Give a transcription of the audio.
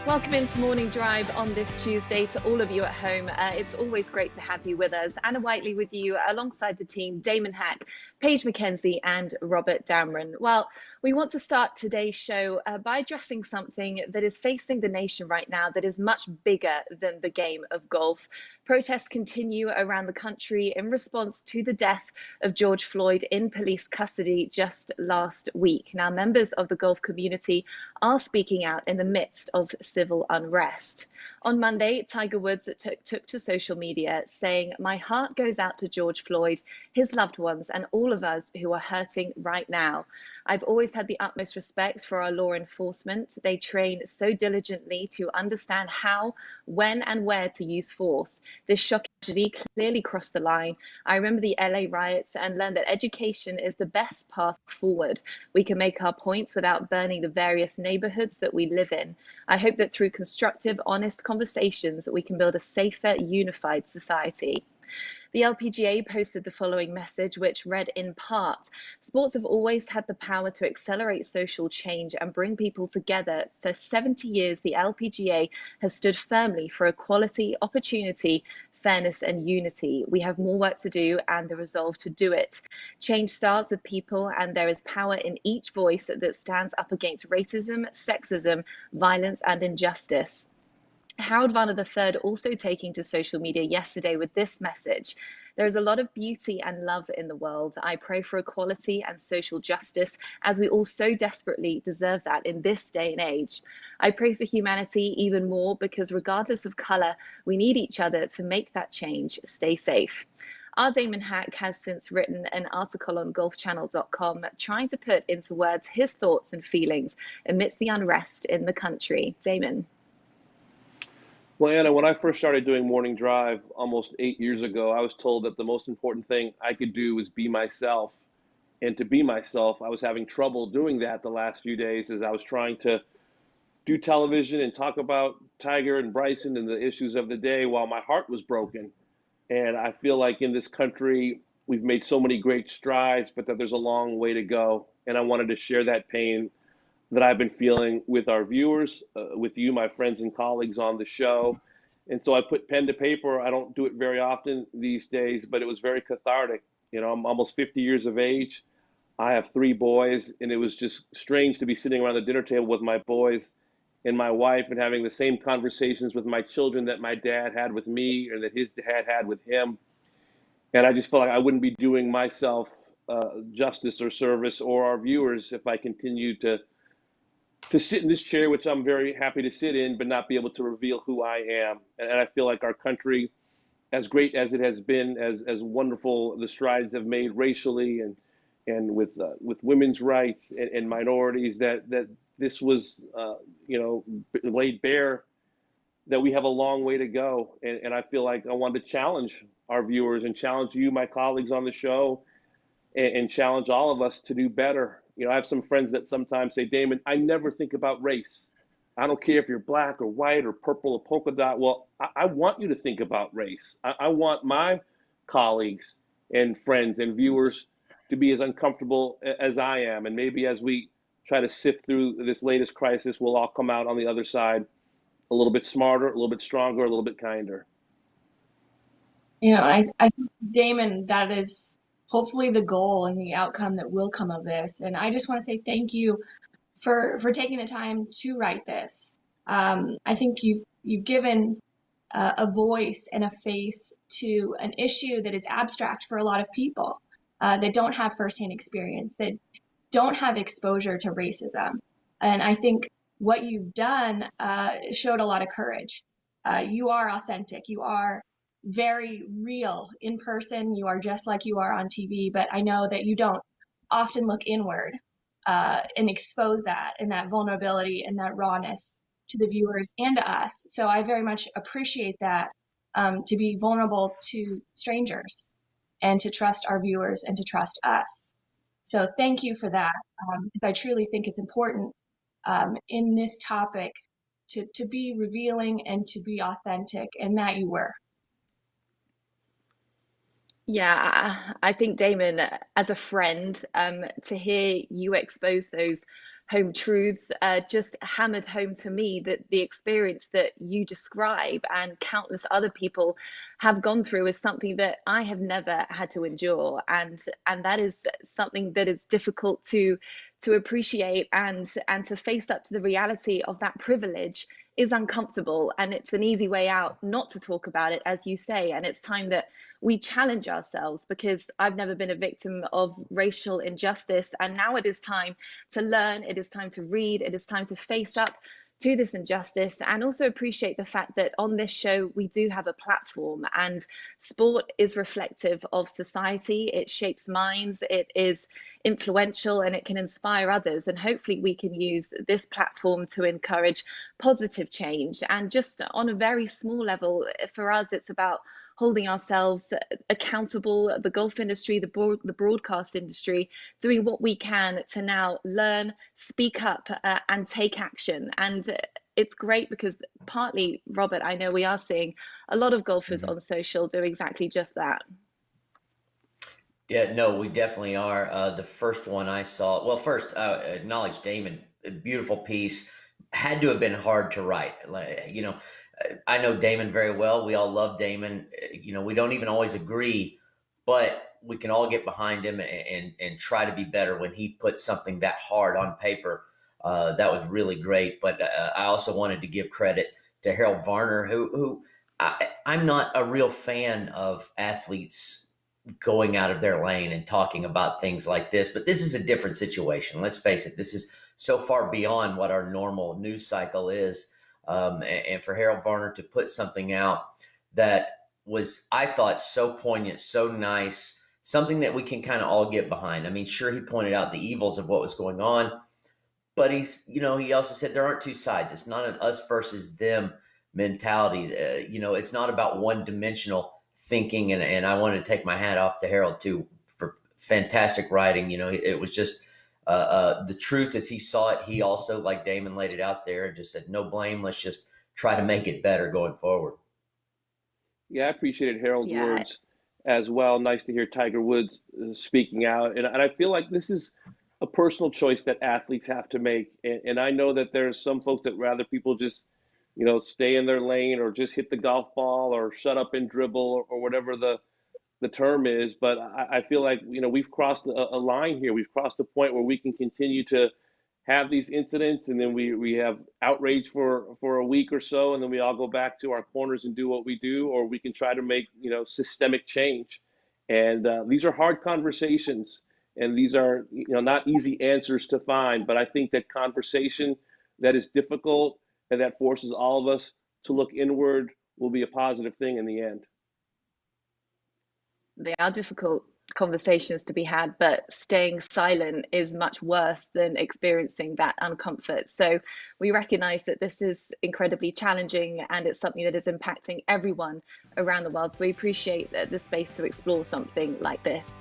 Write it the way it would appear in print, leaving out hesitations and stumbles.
Welcome into Morning Drive on this Tuesday to all of you at home. It's always great to have you with us. Anna Whiteley with you alongside the team, Damon Hack, Paige McKenzie and Robert Damron. Well, we want to start today's show by addressing something that is facing the nation right now that is much bigger than the game of golf. Protests continue around the country in response to the death of George Floyd in police custody just last week. Now, members of the golf community are speaking out in the midst of civil unrest. On Monday, Tiger Woods took to social media saying, "My heart goes out to George Floyd, his loved ones, and all of us who are hurting right now. I've always had the utmost respect for our law enforcement. They train so diligently to understand how, when, and where to use force. This shocking tragedy clearly crossed the line. I remember the LA riots and learned that education is the best path forward. We can make our points without burning the various neighborhoods that we live in. I hope that through constructive, honest conversations, we can build a safer, unified society." The LPGA posted the following message, which read in part, "Sports have always had the power to accelerate social change and bring people together. For 70 years, the LPGA has stood firmly for equality, opportunity, fairness, and unity. We have more work to do and the resolve to do it. Change starts with people, and there is power in each voice that stands up against racism, sexism, violence, and injustice." Harold Varner III also taking to social media yesterday with this message: "There is a lot of beauty and love in the world. I pray for equality and social justice, as we all so desperately deserve that in this day and age. I pray for humanity even more because regardless of color, we need each other to make that change. Stay safe." Our Damon Hack has since written an article on golfchannel.com trying to put into words his thoughts and feelings amidst the unrest in the country. Damon. Well, Anna, when I first started doing Morning Drive almost 8 years ago, I was told that the most important thing I could do was be myself. And to be myself, I was having trouble doing that the last few days as I was trying to do television and talk about Tiger and Bryson and the issues of the day while my heart was broken. And I feel like in this country, we've made so many great strides, but that there's a long way to go. And I wanted to share that pain that I've been feeling with our viewers, with you, my friends and colleagues on the show. And so I put pen to paper. I don't do it very often these days, but it was very cathartic. You know, I'm almost 50 years of age. I have three boys, and it was just strange to be sitting around the dinner table with my boys and my wife and having the same conversations with my children that my dad had with me or that his dad had with him. And I just felt like I wouldn't be doing myself justice or service or our viewers if I continued to sit in this chair, which I'm very happy to sit in, but not be able to reveal who I am. And I feel like our country, as great as it has been, as wonderful the strides have made racially and with women's rights and minorities, that this was laid bare, that we have a long way to go. And I feel like I wanted to challenge our viewers and challenge you, my colleagues on the show, and challenge all of us to do better. You know, I have some friends that sometimes say, "Damon, I never think about race. I don't care if you're black or white or purple or polka dot." Well, I want you to think about race. I want my colleagues and friends and viewers to be as uncomfortable as I am. And maybe as we try to sift through this latest crisis, we'll all come out on the other side a little bit smarter, a little bit stronger, a little bit kinder. You know, I think, Damon, that is hopefully the goal and the outcome that will come of this. And I just want to say thank you for taking the time to write this. I think you've given a voice and a face to an issue that is abstract for a lot of people that don't have firsthand experience, that don't have exposure to racism. And I think what you've done showed a lot of courage. You are authentic. You are very real in person. You are just like you are on TV, but I know that you don't often look inward and expose that and that vulnerability and that rawness to the viewers and to us. So I very much appreciate that, to be vulnerable to strangers and to trust our viewers and to trust us. So thank you for that. I truly think it's important in this topic to be revealing and to be authentic, and that you were. Yeah, I think, Damon, as a friend, to hear you expose those home truths, just hammered home to me that the experience that you describe and countless other people have gone through is something that I have never had to endure, and that is something that is difficult to appreciate, and to face up to the reality of that privilege is uncomfortable, and it's an easy way out not to talk about it, as you say. And it's time that we challenge ourselves, because I've never been a victim of racial injustice, and now it is time to learn, it is time to read, it is time to face up to this injustice, and also appreciate the fact that on this show we do have a platform, and sport is reflective of society. It shapes minds, it is influential, and it can inspire others, and hopefully we can use this platform to encourage positive change. And just on a very small level, for us, it's about holding ourselves accountable, the golf industry, the broadcast industry, doing what we can to now learn, speak up, and take action. And it's great because partly, Robert, I know we are seeing a lot of golfers on social do exactly just that. Yeah, no, we definitely are. The first one I saw, well, first, acknowledge Damon, a beautiful piece, had to have been hard to write. I know Damon very well. We all love Damon. We don't even always agree, but we can all get behind him and try to be better when he puts something that hard on paper. That was really great. But I also wanted to give credit to Harold Varner, who I'm not a real fan of athletes going out of their lane and talking about things like this, but this is a different situation. Let's face it. This is so far beyond what our normal news cycle is. And for Harold Varner to put something out that was, I thought, so poignant, so nice, something that we can kind of all get behind. I mean, sure, he pointed out the evils of what was going on, but he also said there aren't two sides. It's not an us versus them mentality. It's not about one-dimensional thinking, and I wanted to take my hat off to Harold too for fantastic writing. It was just the truth as he saw it. He also, like Damon, laid it out there and just said, no blame. Let's just try to make it better going forward. Yeah, I appreciated Harold's words as well. Nice to hear Tiger Woods speaking out. And I feel like this is a personal choice that athletes have to make. And I know that there's some folks that rather people just, stay in their lane or just hit the golf ball or shut up and dribble or whatever the term is. But I feel like, we've crossed a line here. We've crossed a point where we can continue to have these incidents, and then we have outrage for a week or so, and then we all go back to our corners and do what we do, or we can try to make, systemic change. And these are hard conversations, and these are, not easy answers to find. But I think that conversation that is difficult and that forces all of us to look inward will be a positive thing in the end. They are difficult conversations to be had, but staying silent is much worse than experiencing that uncomfort. So we recognize that this is incredibly challenging, and it's something that is impacting everyone around the world. So we appreciate the space to explore something like this.